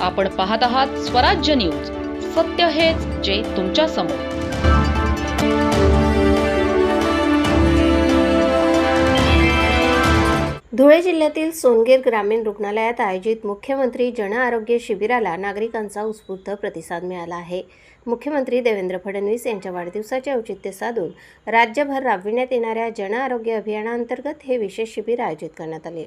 आपण पाहत आहात स्वराज्य न्यूज. सत्य हेच जे तुमच्या समोर. धुळे जिल्ह्यातील सोनगीर ग्रामीण रुग्णालयात आयोजित मुख्यमंत्री जन आरोग्य शिबिराला नागरिकांचा उत्स्फूर्त प्रतिसाद मिळाला आहे. मुख्यमंत्री देवेंद्र फडणवीस यांच्या वाढदिवसाचे औचित्य साधून राज्यभर राबविण्यात येणाऱ्या जन आरोग्य अभियानांतर्गत हे विशेष शिबिर आयोजित करण्यात आले.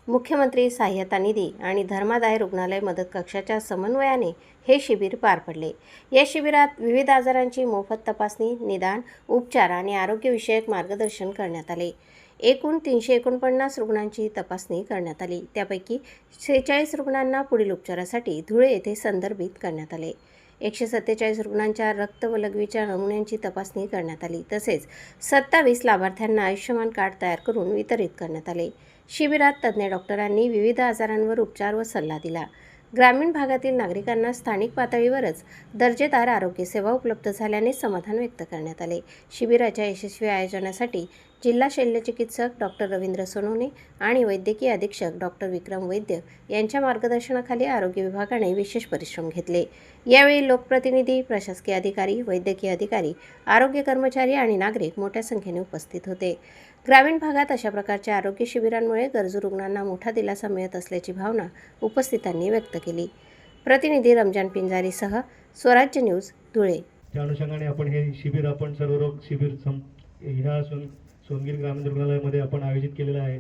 मुख्यमंत्री सहाय्यता निधी आणि धर्मादाय रुग्णालय मदत कक्षाच्या समन्वयाने हे शिबिर पार पडले. या शिबिरात विविध आजारांची मोफत तपासणी, निदान, उपचार आणि आरोग्यविषयक मार्गदर्शन करण्यात आले. एकूण 349 रुग्णांची तपासणी करण्यात आली. त्यापैकी 46 रुग्णांना पुढील उपचारासाठी धुळे येथे संदर्भित करण्यात आले. 147 रुग्णांच्या रक्त व लघवीच्या नमुन्यांची तपासणी करण्यात आली. तसेच 27 लाभार्थ्यांना आयुष्यमान कार्ड तयार करून वितरित करण्यात आले. शिबिरात तज्ज्ञ डॉक्टरांनी विविध आजारांवर उपचार व सल्ला दिला. ग्रामीण भागातील नागरिकांना स्थानिक पातळीवरच दर्जेदार आरोग्यसेवा उपलब्ध झाल्याने समाधान व्यक्त करण्यात आले. शिबिराच्या यशस्वी आयोजनासाठी जिल्हा शल्यचिकित्सक डॉक्टर रवींद्र सोनवणे आणि वैद्यकीय अधीक्षक डॉक्टर विक्रम वैद्य यांच्या मार्गदर्शनाखाली आरोग्य विभागाने विशेष परिश्रम घेतले. यावेळी लोकप्रतिनिधी, प्रशासकीय अधिकारी, वैद्यकीय अधिकारी, आरोग्य कर्मचारी आणि नागरिक मोठ्या संख्येने उपस्थित होते. ग्रामीण भागात अशा प्रकारच्या आरोग्य शिबिरांमुळे गरजू रुग्णांना मोठा दिलासा मिळत असल्याची भावना उपस्थितांनी व्यक्त केली. प्रतिनिधी रमजान पिंजारीसह स्वराज्य न्यूज, धुळे. त्या अनुषंगाने आपण हे शिबिर सर्वरोग शिबिर ह्या सोनगीर ग्रामीण रुग्णालयामध्ये आपण आयोजित केलेलं आहे.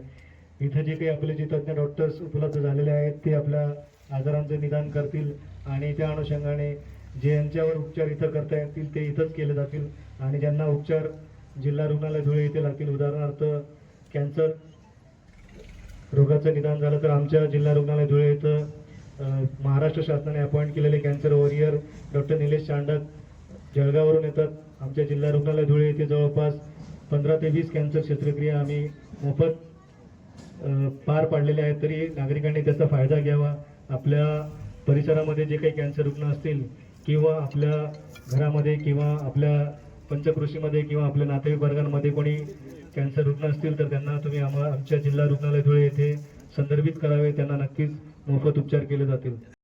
इथं जे काही आपले जे तज्ज्ञ डॉक्टर्स उपलब्ध झालेले आहेत ते आपल्या आजारांचे निदान करतील आणि त्या अनुषंगाने जे यांच्यावर उपचार इथं करता येतील ते इथंच केले जातील आणि ज्यांना उपचार जिल्हा रुग्णालय धुळे इथे लागतील, उदाहरणार्थ कॅन्सर रोगाचं निदान झालं तर आमच्या जिल्हा रुग्णालय धुळे इथं महाराष्ट्र शासनाने अपॉइंट केलेले cancer warrior doctor Nilesh Chandak जळगाववरून येतात. आमच्या जिल्हा रुग्णालय धुळे येथे जवळपास 15 ते 20 कॅन्सर शस्त्रक्रिया आम्ही मोफत पार पाडलेल्या आहेत. तरी नागरिकांनी त्याचा फायदा घ्यावा. आपल्या परिसरामध्ये जे काही कॅन्सर रुग्ण असतील किंवा आपल्या घरामध्ये किंवा आपल्या पंचकृषीमध्ये किंवा आपल्या नातेवाईक वर्गांमध्ये कोणी कॅन्सर रुग्ण असतील तर त्यांना तुम्ही आमच्या जिल्हा रुग्णालय धुळे येथे संदर्भित करावे. त्यांना नक्कीच मोफत उपचार केले जातील.